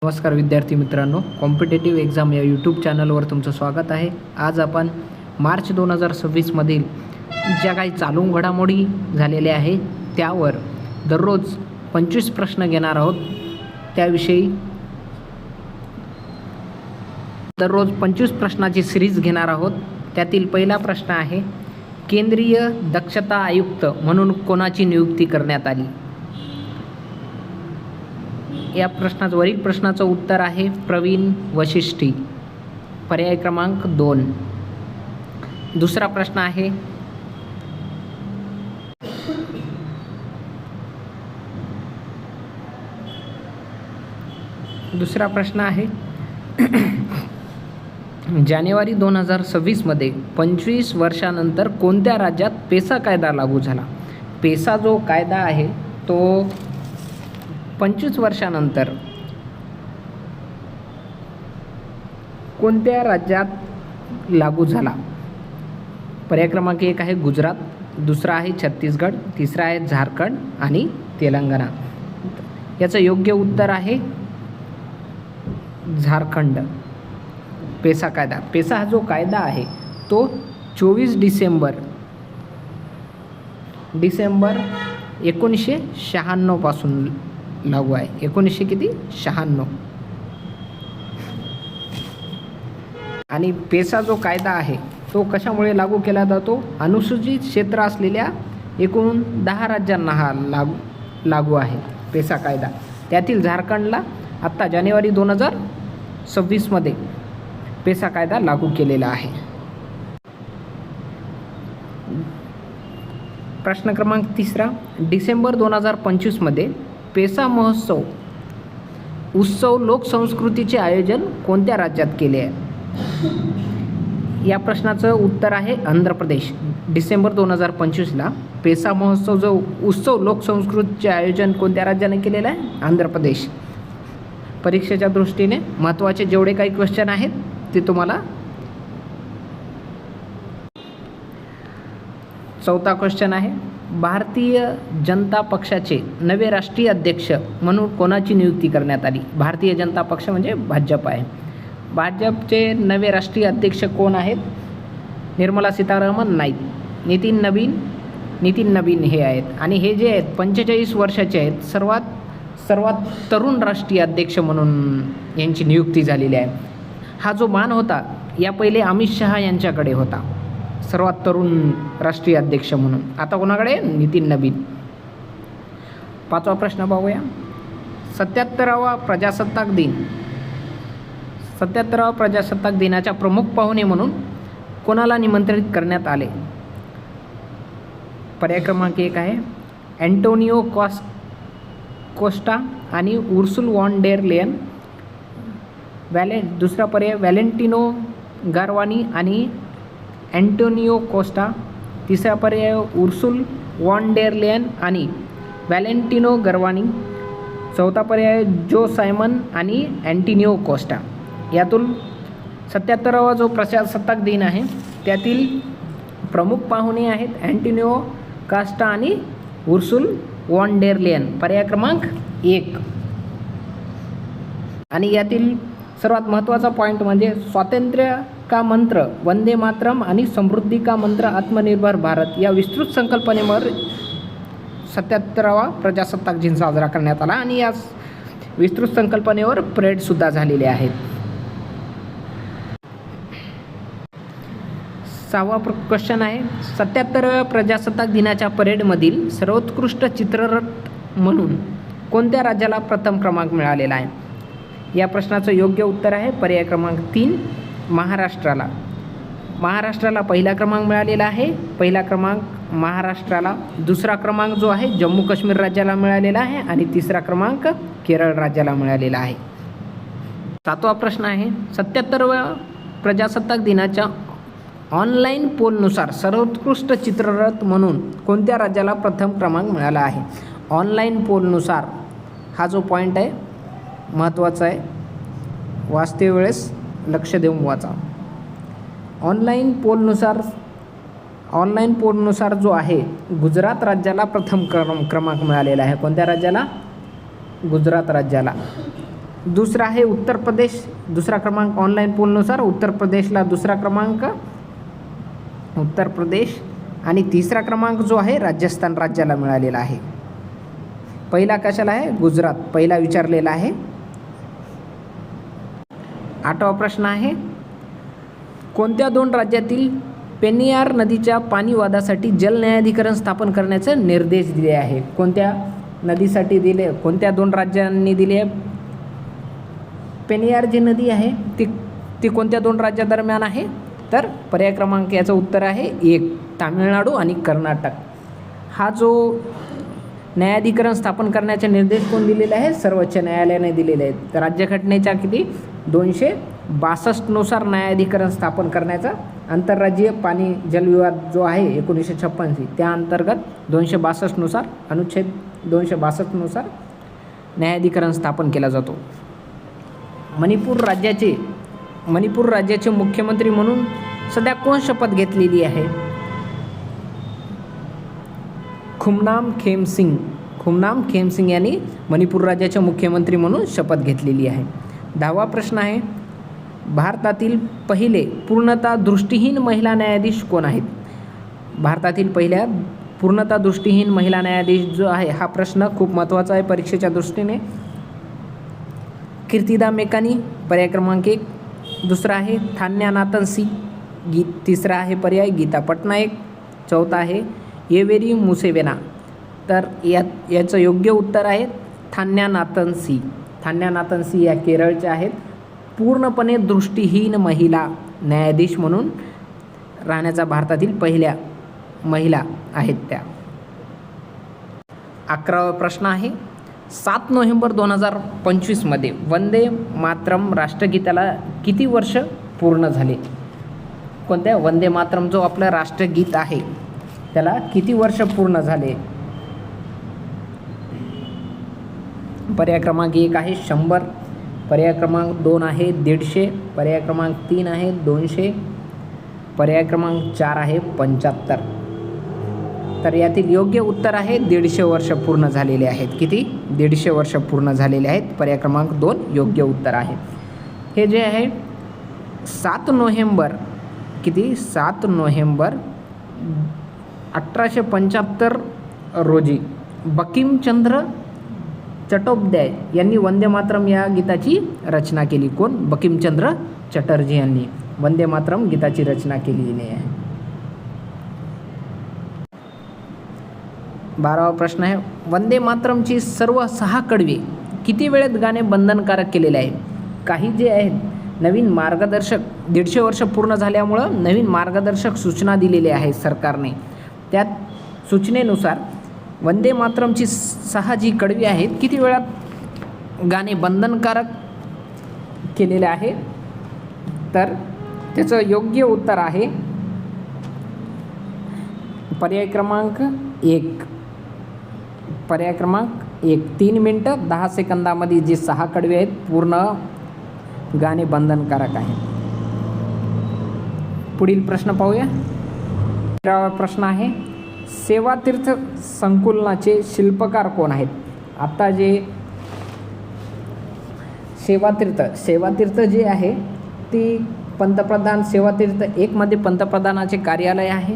नमस्कार विद्यार्थी मित्रांनो, कॉम्पिटेटिव्ह एक्झाम या यूट्यूब चॅनलवर तुमचं स्वागत आहे. आज आपण मार्च 2026मधील ज्या काही चालू घडामोडी झालेल्या आहे त्यावर दररोज 25 प्रश्न घेणार आहोत. त्याविषयी दररोज 25 प्रश्नाची सिरीज घेणार आहोत. त्यातील पहिला प्रश्न आहे, केंद्रीय दक्षता आयुक्त म्हणून कोणाची नियुक्ती करण्यात आली? या वरील प्रश्नाचं उत्तर आहे प्रवीण वशिष्ठी, पर्याय क्रमांक 2. दुसरा प्रश्न आहे, जानेवारी 2026मध्ये 25 वर्षानंतर कोणत्या राज्यात पेसा कायदा लागू झाला? पेसा जो कायदा आहे तो 25 वर्षानंतर कोणत्या राज्यात लागू झाला? पर्याय क्रमांक 1 आहे गुजरात, दुसरा आहे छत्तीसगड, तिसरा आहे झारखंड आणि तेलंगणा. याचं योग्य उत्तर आहे झारखंड. पेसा कायदा, पेसा हा जो कायदा आहे तो 24 डिसेंबर 1996 पासून लागू आहे. 1996. आणि पेसा जो कायदा आहे तो कशामुळे लागू केला जातो? अनुसूचित क्षेत्र असलेल्या एकूण 10 राज्यांना हा लागू आहे पेसा कायदा. त्यातील झारखंडला आत्ता जानेवारी 2026मध्ये पेसा कायदा लागू केलेला आहे. प्रश्न क्रमांक 3, डिसेंबर 2025मध्ये पेसा उत्सव लोकसंस्कृतीचे आयोजन कोणत्या राज्यात केले आहे? या प्रश्नाचं उत्तर आहे आंध्र प्रदेश. डिसेंबर 2025ला पेसा उत्सव लोकसंस्कृतीचे आयोजन कोणत्या राज्याने केलेलं आहे? आंध्र प्रदेश. परीक्षेच्या दृष्टीने महत्त्वाचे जेवढे काही क्वेश्चन आहेत ते तुम्हाला. चौथा क्वेश्चन आहे, भारतीय जनता पक्षाचे नवे राष्ट्रीय अध्यक्ष म्हणून कोणाची नियुक्ती करण्यात आली? भारतीय जनता पक्ष म्हणजे भाजप आहे. भाजपचे नवे राष्ट्रीय अध्यक्ष कोण आहेत? निर्मला सीतारामन नाही, नितीन नवीन हे आहेत. आणि हे जे आहेत 45 वर्षाचे आहेत. सर्वात तरुण राष्ट्रीय अध्यक्ष म्हणून यांची नियुक्ती झालेली आहे. हा जो मान होता या पहिले अमित शहा यांच्याकडे होता, सर्वात तरुण राष्ट्रीय अध्यक्ष म्हणून. आता कोणाकडे? नितीन नवीन. 5वा प्रश्न पाहूया, 77वा प्रजासत्ताक दिनाच्या प्रमुख पाहुणे म्हणून कोणाला निमंत्रित करण्यात आले? पर्याय क्रमांक 1 आहे अँटोनियो कोस्टा आणि उर्सुला वॉन डेर लेयन. दुसरा पर्याय व्हॅलेंटिनो गारवानी आणि अँटोनियो कोस्टा. तिसरा पर्याय उर्सुला वॉन डेर लेयन आणि व्हॅलेंटिनो गारवानी. चौथा पर्याय जो सायमन आणि अँटोनियो कोस्टा. यातून 77वा जो प्रजासत्ताक दिन आहे त्यातील प्रमुख पाहुणे आहेत अँटोनियो कोस्टा आणि उर्सुला वॉन डेर लेयन. पर्याय क्रमांक 1. आणि यातील सर्वात महत्त्वाचा पॉईंट म्हणजे स्वातंत्र्य का मंत्र वंदे मातरम आणि समृद्धी का मंत्र आत्मनिर्भर भारत या विस्तृत संकल्पनेवर 77वा प्रजासत्ताक दिन साजरा करण्यात आला. आणि या विस्तृत संकल्पनेवर परेडसुद्धा झालेले आहेत. 6वा क्वेश्चन आहे, 77व्या प्रजासत्ताक दिनाच्या परेडमधील सर्वोत्कृष्ट चित्ररथ म्हणून कोणत्या राज्याला प्रथम क्रमांक मिळालेला आहे? या प्रश्नाचं योग्य उत्तर आहे पर्याय क्रमांक 3 महाराष्ट्राला. महाराष्ट्राला पहिला क्रमांक मिळालेला आहे. पहिला क्रमांक महाराष्ट्राला. दुसरा क्रमांक जो आहे जम्मू काश्मीर राज्याला मिळालेला आहे आणि तिसरा क्रमांक केरळ राज्याला मिळालेला आहे. 7वा प्रश्न आहे, 77व्या प्रजासत्ताक दिनाच्या ऑनलाईन पोलनुसार सर्वोत्कृष्ट चित्ररथ म्हणून कोणत्या राज्याला प्रथम क्रमांक मिळाला आहे? ऑनलाईन पोलनुसार हा जो पॉईंट आहे महत्त्वाचा आहे, वाचते वेळेस लक्ष देऊन वाचा. ऑनलाईन पोलनुसार जो आहे गुजरात राज्याला प्रथम क्रमांक मिळालेला आहे. कोणत्या राज्याला? गुजरात राज्याला. दुसरा आहे उत्तर प्रदेश, दुसरा क्रमांक ऑनलाईन पोलनुसार उत्तर प्रदेशला दुसरा क्रमांक, उत्तर प्रदेश. आणि तिसरा क्रमांक जो आहे राजस्थान राज्याला मिळालेला आहे. पहिला कशाला आहे? गुजरात पहिला विचारलेला आहे. 8वा प्रश्न आहे, कोणत्या 2 राज्यातील पेन्नियार नदीच्या पाणी वादासाठी जल न्यायाधिकरण स्थापन करण्याचे निर्देश दिले आहे? कोणत्या नदीसाठी दिले, कोणत्या 2 राज्यांनी दिले? पेन्नियार जी नदी आहे ती कोणत्या 2 राज्यादरम्यान आहे? तर पर्याय क्रमांक याचं उत्तर आहे 1, तामिळनाडू आणि कर्नाटक. हा जो न्यायाधिकरण स्थापन करण्याचे निर्देश कोण दिलेले आहे? सर्वोच्च न्यायालयाने दिलेले आहेत. तर राज्यघटनेच्या किती 262 नुसार न्यायाधिकरण स्थापन करण्याचा आंतरराज्यीय पाणी जलविवाद जो आहे 1956 त्या अंतर्गत 262 नुसार अनुच्छेद 262 नुसार न्यायाधिकरण स्थापन केला जातो. मणिपूर राज्याचे मुख्यमंत्री म्हणून सध्या कोण शपथ घेतलेली आहे? खुमनाम खेम सिंग यांनी मणिपूर राज्याचे मुख्यमंत्री म्हणून शपथ घेतलेली आहे. 10वा प्रश्न आहे, भारतातील पहिले पूर्णतः दृष्टीहीन महिला न्यायाधीश कोण आहेत? भारतातील पहिल्या पूर्णतः दृष्टीहीन महिला न्यायाधीश जो आहे, हा प्रश्न खूप महत्त्वाचा आहे परीक्षेच्या दृष्टीने. कीर्तिदा मेकानी पर्याय क्रमांक 1. दुसरा आहे थान्यानाथन सी. तिसरा आहे पर्याय गीता पटनायक. चौथा आहे येवेरी मुसेवेना. तर याचं योग्य उत्तर आहे थान्यानाथन सी. थान्यानाथन सी या केरळच्या आहेत. पूर्णपणे दृष्टीहीन महिला न्यायाधीश म्हणून राहण्याचा भारतातील पहिल्या महिला आहेत त्या. 11वा प्रश्न आहे, 7 नोव्हेंबर 2025 वंदे मातरम राष्ट्रगीताला किती वर्ष पूर्ण झाले? कोणत्या वंदे मातरम जो आपलं राष्ट्रगीत आहे त्याला किती वर्ष पूर्ण झाले? पर्याय क्रमांक 1 आहे 100, पर्याय क्रमांक 2 आहे 150, पर्याय क्रमांक 3 आहे 200, पर्याय क्रमांक 4 आहे 75. तर यातील योग्य उत्तर आहे 150 वर्ष पूर्ण झालेले आहेत. किती? 150 वर्ष पूर्ण झालेले आहेत. पर्याय क्रमांक 2 योग्य उत्तर आहे. हे जे आहे 7 नोव्हेंबर 1875 रोजी बंकिमचंद्र चट्टोपाध्याय यांनी वंदे मातरम या गीताची रचना केली. कोण? बंकिमचंद्र चटर्जी यांनी वंदे मातरम गीताची रचना केलेली आहे. 12वा प्रश्न आहे, वंदे मातरमची सर्व 6 कडवे किती वेळेत गाणे बंधनकारक केलेले आहे? काही जे आहेत नवीन मार्गदर्शक 150 वर्ष पूर्ण झाल्यामुळं नवीन मार्गदर्शक सूचना दिलेल्या आहेत सरकारने. त्यात सूचनेनुसार वंदे मातरमची 6 जी कडवी आहेत किती वेळात गाणे बंधनकारक केलेले आहे? तर त्याचं योग्य उत्तर आहे पर्याय क्रमांक 1. पर्याय क्रमांक 1 3 मिनटं 10 सेकंदामध्ये जे 6 कडवे आहेत पूर्ण गाणे बंधनकारक आहे. पुढील प्रश्न पाहूया. 13वा प्रश्न आहे, सेवातीर्थ संकुलनाचे शिल्पकार कोण आहेत? आता जे सेवातीर्थ जे आहे ती पंतप्रधान सेवातीर्थ 1 मध्ये पंतप्रधानाचे कार्यालय आहे,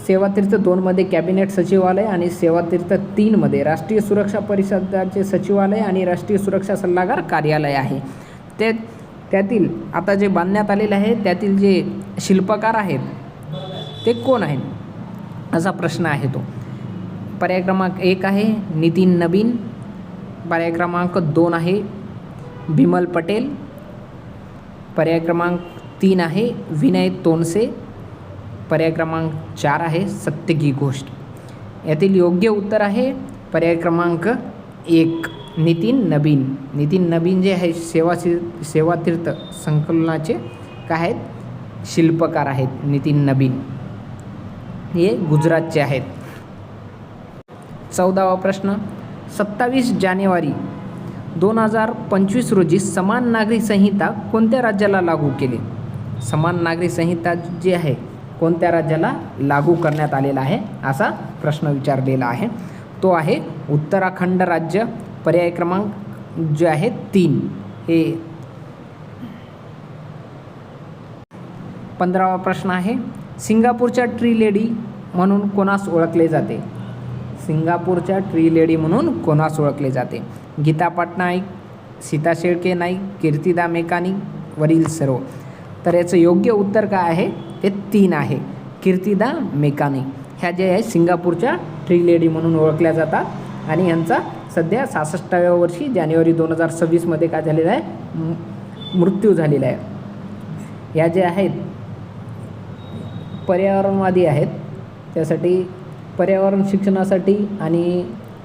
सेवातीर्थ 2 मध्ये कॅबिनेट सचिवालय आणि सेवातीर्थ 3 मध्ये राष्ट्रीय सुरक्षा परिषदाचे सचिवालय आणि राष्ट्रीय सुरक्षा सल्लागार कार्यालय आहे. त्यातील आता जे बांधण्यात आलेले आहे त्यातील जे शिल्पकार आहेत ते कोण आहेत असा प्रश्न आहे तो. पर्याय क्रमांक 1 आहे नितीन नबीन, पर्याय क्रमांक 2 आहे बिमल पटेल, पर्याय क्रमांक 3 आहे विनय तोनसे, पर्याय क्रमांक 4 आहे सत्यकी घोष. यातील योग्य उत्तर आहे पर्याय क्रमांक 1 नितीन नबीन. नितीन नबीन जे आहे सेवातीर्थ संकलनाचे काय आहेत? शिल्पकार आहेत नितीन नबीन. हे गुजरातचे आहेत. 14वा प्रश्न, 27 जानेवारी 2025 रोजी समान नागरी संहिता कोणत्या राज्याला लागू केली? समान नागरी संहिता जी आहे कोणत्या राज्याला लागू करण्यात आलेला आहे असा प्रश्न विचारलेला आहे. तो आहे उत्तराखंड राज्य. पर्याय क्रमांक जे आहेत 3. हे 15वा प्रश्न आहे, सिंगापूरच्या ट्री लेडी म्हणून कोणास ओळखले जाते? सिंगापूरच्या ट्री लेडी म्हणून कोणास ओळखले जाते? गीता पटनाईक, सीता शेळके नाईक, कीर्तिदा मेकानिक, वरील सर्व. तर याचं योग्य उत्तर काय आहे? ते 3 आहे, कीर्तिदा मेकानिक. ह्या जे आहे सिंगापूरच्या ट्री लेडी म्हणून ओळखल्या जातात आणि यांचा सध्या 66व्या वर्षी जानेवारी 2026मध्ये काय झालेलं आहे? मृत्यू झालेला आहे. या जे आहेत पर्यावरणवादी आहेत, त्यासाठी पर्यावरण शिक्षणासाठी आणि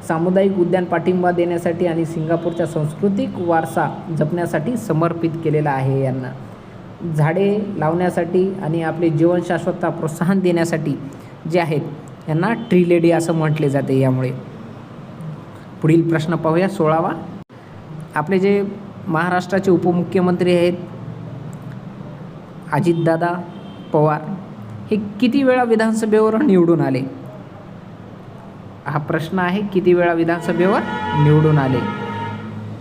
सामुदायिक उद्यान पाठिंबा देण्यासाठी आणि सिंगापूरच्या सांस्कृतिक वारसा जपण्यासाठी समर्पित केलेला आहे. यांना झाडे लावण्यासाठी आणि आपले जीवनशाश्वतता प्रोत्साहन देण्यासाठी जे आहेत यांना ट्री लेडी असं म्हटले जाते. यामुळे पुढील प्रश्न पाहूया 16वा. आपले जे महाराष्ट्राचे उपमुख्यमंत्री आहेत अजितदादा पवार, हे किती वेळा विधानसभेवर निवडून आले? हा प्रश्न आहे, किती वेळा विधानसभेवर निवडून आले?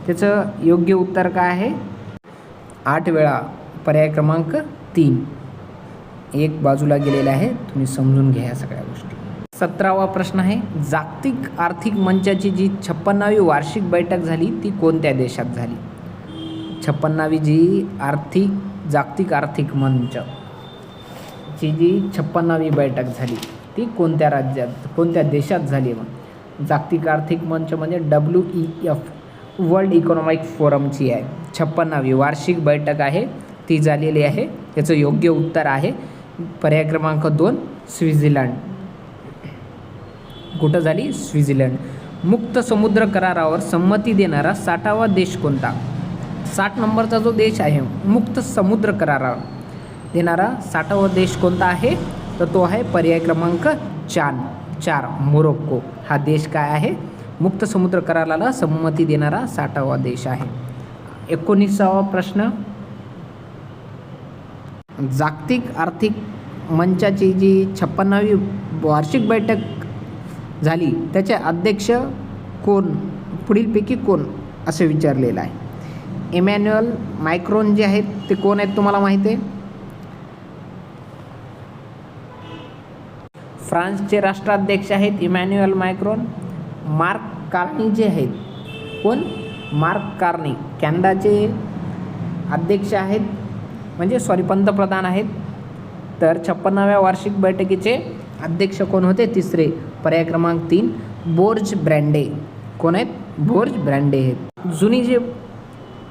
त्याचं योग्य उत्तर काय आहे? 8 वेळा. पर्याय क्रमांक 3. एक बाजूला गेलेला आहे, तुम्ही समजून घ्या या सगळ्या गोष्टी. 17वा प्रश्न आहे, जागतिक आर्थिक मंचाची जी 56वी वार्षिक बैठक झाली ती कोणत्या देशात झाली? 56वी जी जागतिक आर्थिक मंच ची जी 56वी बैठक झाली ती कोणत्या राज्यात, कोणत्या देशात झाली? मग जागतिक आर्थिक मंच म्हणजे WEF, वर्ल्ड इकॉनॉमिक फोरमची आहे. 56वी वार्षिक बैठक आहे ती झालेली आहे. त्याचं योग्य उत्तर आहे पर्याय क्रमांक 2, स्वित्झर्लंड. कुठं झाली? स्वित्झर्लंड. मुक्त समुद्र करारावर संमती देणारा 60वा देश कोणता? 60 नंबरचा जो देश आहे मुक्त समुद्र करारावर देणारा 60वा देश कोणता आहे? तर तो आहे पर्याय क्रमांक 4, मोरोक्को. हा देश काय आहे? मुक्त समुद्र कराराला संमती देणारा 60वा देश आहे. 19वा प्रश्न, जागतिक आर्थिक मंचाची जी 56वी वार्षिक बैठक झाली त्याचे अध्यक्ष कोण, पुढीलपैकी कोण असे विचारलेलं आहे? इमॅन्युअल मॅक्रॉन जे आहेत ते कोण आहेत तुम्हाला माहिती आहे? फ्रान्सचे राष्ट्राध्यक्ष आहेत इमॅन्युअल मॅक्रॉन. मार्क कार्नी जे आहेत, कोण? Mark Carney. कॅनडाचे अध्यक्ष आहेत, म्हणजे पंतप्रधान आहेत. तर 56व्या वार्षिक बैठकीचे अध्यक्ष कोण होते? तिसरे, पर्याय क्रमांक 3, बोर्ज ब्रँडे. कोण आहेत? बोर्ज ब्रँडे आहेत. जुनी जे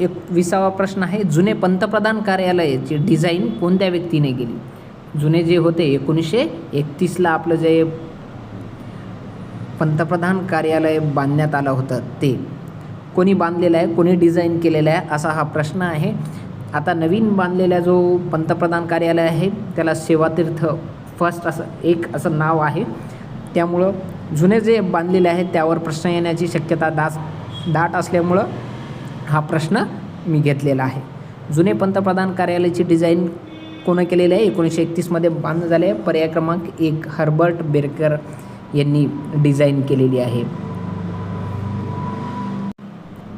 21वा प्रश्न आहे, जुने पंतप्रधान कार्यालयाची डिझाईन कोणत्या व्यक्तीने केली? जुने जे होते 1931ला आपलं जे पंतप्रधान कार्यालय बांधण्यात आलं होतं ते कोणी बांधलेलं आहे, कोणी डिझाईन केलेलं आहे, असा हा प्रश्न आहे. आता नवीन बांधलेला जो पंतप्रधान कार्यालय आहे त्याला सेवातीर्थ फर्स्ट असं नाव आहे. त्यामुळं जुने जे बांधलेले आहेत त्यावर प्रश्न येण्याची शक्यता दाट असल्यामुळं हा प्रश्न मी घेतलेला आहे. जुने पंतप्रधान कार्यालयाची डिझाईन कोण केलेलं आहे? 1931मध्ये बांधलं झाले आहे. पर्याय क्रमांक 1, हर्बर्ट बेकर यांनी डिझाईन केलेली आहे.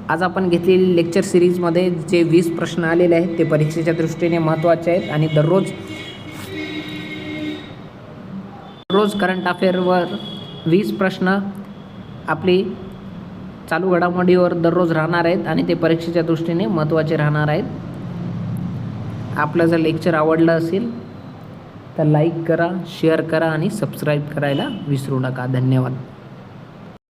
आज आपण घेतलेली लेक्चर सिरीजमध्ये जे 20 प्रश्न आलेले आहेत ते परीक्षेच्या दृष्टीने महत्त्वाचे आहेत आणि दररोज करंट अफेअरवर 20 प्रश्न आपली चालू घडामोडीवर दररोज राहणार आहेत आणि ते परीक्षेच्या दृष्टीने महत्त्वाचे राहणार आहेत. आपलं जर लेक्चर आवडलं असेल तर लाईक करा, शेअर करा आणि सबस्क्राईब करायला विसरू नका. धन्यवाद.